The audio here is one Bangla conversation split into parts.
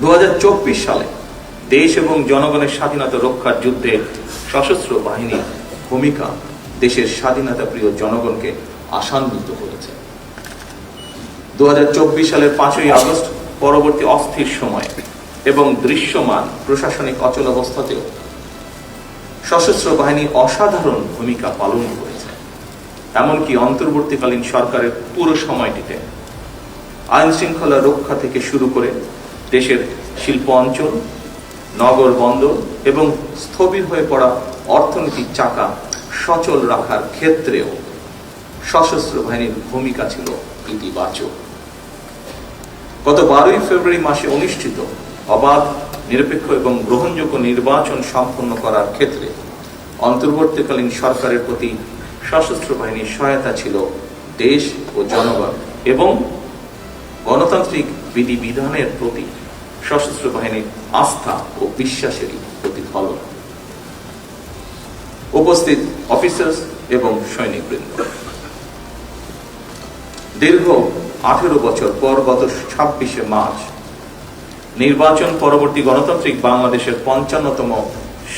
2024 সালে দেশ এবং জনগণের স্বাধীনতা রক্ষার যুদ্ধে সশস্ত্র বাহিনীর ভূমিকা দেশের স্বাধীনতা প্রিয় জনগণকে আশান্বিত করেছে। 2024 সালের 5ই আগস্ট পরবর্তী অস্থির সময়ে এবং দৃশ্যমান প্রশাসনিক অচলাবস্থাতেও সশস্ত্র বাহিনী অসাধারণ ভূমিকা পালন করেছে। এমনকি অন্তর্বর্তীকালীন সরকারের পুরো সময়টিতে আইন শৃঙ্খলা রক্ষা থেকে শুরু করে দেশের শিল্প অঞ্চল, নগর বন্দর এবং স্থবির হয়ে পড়া অর্থনীতির চাকা সচল রাখার ক্ষেত্রেও সশস্ত্র বাহিনীর ভূমিকা ছিল ইতিবাচক। গত 12ই ফেব্রুয়ারি মাসে অনুষ্ঠিত অবাধ, নিরপেক্ষ এবং গ্রহণযোগ্য নির্বাচন সম্পন্ন করার ক্ষেত্রে অন্তর্বর্তীকালীন সরকারের প্রতি সশস্ত্র বাহিনীর সহায়তা ছিল দেশ ও জনগণ এবং গণতান্ত্রিক বিধিবিধানের প্রতি সশস্ত্র বাহিনীর আস্থা ও বিশ্বাসেরই প্রতিফলন। উপস্থিত অফিসার্স এবং সৈনিকবৃন্দ, দীর্ঘ 18 বছর পর গত 26শে মার্চ নির্বাচন পরবর্তী গণতান্ত্রিক বাংলাদেশের 55তম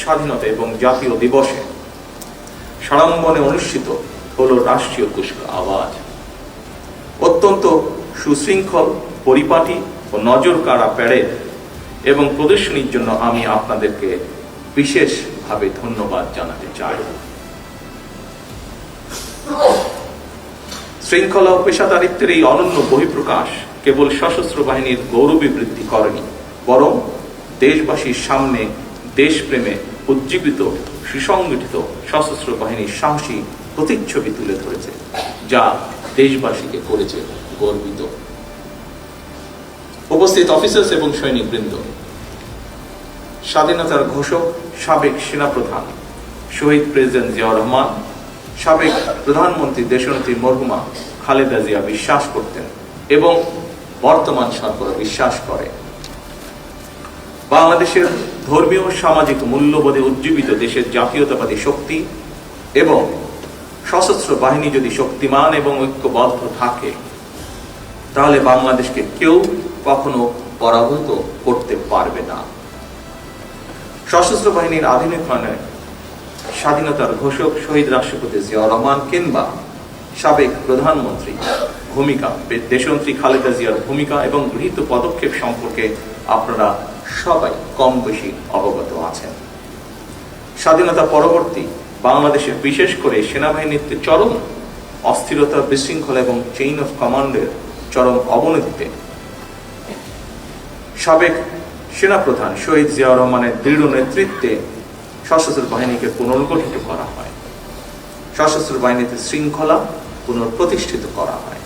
স্বাধীনতা এবং জাতীয় দিবসে সাড়ম্বরে অনুষ্ঠিত হল রাষ্ট্রীয় কুচকাওয়াজ। অত্যন্ত সুশৃঙ্খল, পরিপাটি ও নজর কাড়া প্যারেড এবং প্রদর্শনীর জন্য আমি আপনাদেরকে বিশেষভাবে ধন্যবাদ জানাতে চাই। শৃঙ্খলা ও পেশাদারিত্বের এই অনন্য বহিঃপ্রকাশ কেবল সশস্ত্র বাহিনীর গৌরবী বৃদ্ধি করেনি, বরং দেশবাসীর সামনে দেশপ্রেমে উজ্জীবিত সুসংগঠিত সশস্ত্র বাহিনীর সাহসী প্রতিচ্ছবি তুলে ধরেছে, যা দেশবাসীকে করেছে গর্বিত। উপস্থিত অফিসার্স এবং সৈনিকবৃন্দ, স্বাধীনতার ঘোষক সাবেক সেনাপ্রধান শহীদ প্রেসিডেন্ট জিয়াউর রহমান, সাবেক প্রধানমন্ত্রী দেশনেত্রী মরহুমা খালেদা জিয়া বিশ্বাস করতেন এবং বর্তমান সরকার বিশ্বাস করে, বাংলাদেশের ধর্মীয় সামাজিক মূল্যবোধে উজ্জীবিত দেশের জাতীয়তাবাদী শক্তি এবং সশস্ত্র বাহিনী যদি শক্তিমান এবং ঐক্যবদ্ধ থাকে, তাহলে বাংলাদেশকে কেউ কখনো পরাভূত করতে পারবে না। সশস্ত্র বাহিনীর আধুনিকায়নে স্বাধীনতার ঘোষক শহীদ রাষ্ট্রপতি জিয়াউর রহমান কিংবা সাবেক প্রধানমন্ত্রী ভূমিকা, দেশনেত্রী খালেদা জিয়ার ভূমিকা এবং গৃহীত পদক্ষেপ সম্পর্কে আপনারা সবাই কম বেশি অবগত আছেন। স্বাধীনতা পরবর্তী বাংলাদেশের বিশেষ করে সেনাবাহিনীর চরম অস্থিরতা, বিশৃঙ্খলা এবং চেইন অফ কমান্ডের চরম অবনতিতে সাবেক সেনাপ্রধান শহীদ জিয়াউর রহমানের দৃঢ় নেতৃত্বে সশস্ত্র বাহিনীকে পুনর্গঠিত করা হয়, সশস্ত্র বাহিনীতে শৃঙ্খলা পুনঃপ্রতিষ্ঠিত করা হয়।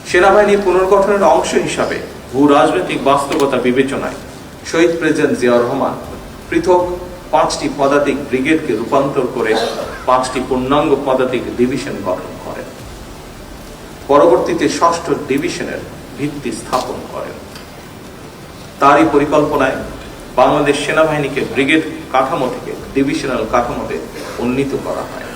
সেনাবাহিনী পুনর্গঠনের অংশ হিসাবে ভূ রাজনৈতিক বাস্তবতা বিবেচনায় শহীদ প্রেসিডেন্ট জিয়াউর রহমান পৃথক 5টি পদাতিক ব্রিগেডকে রূপান্তর করে 5টি পূর্ণাঙ্গ পদাতিক ডিভিশন গঠন করেন। পরবর্তীতে 6ষ্ঠ ডিভিশনের ভিত্তি স্থাপন করেন। তারই পরিকল্পনায় বাংলাদেশ সেনাবাহিনীকে ব্রিগেড কাঠামো থেকে ডিভিশনাল কাঠামোতে উন্নীত করা হয়।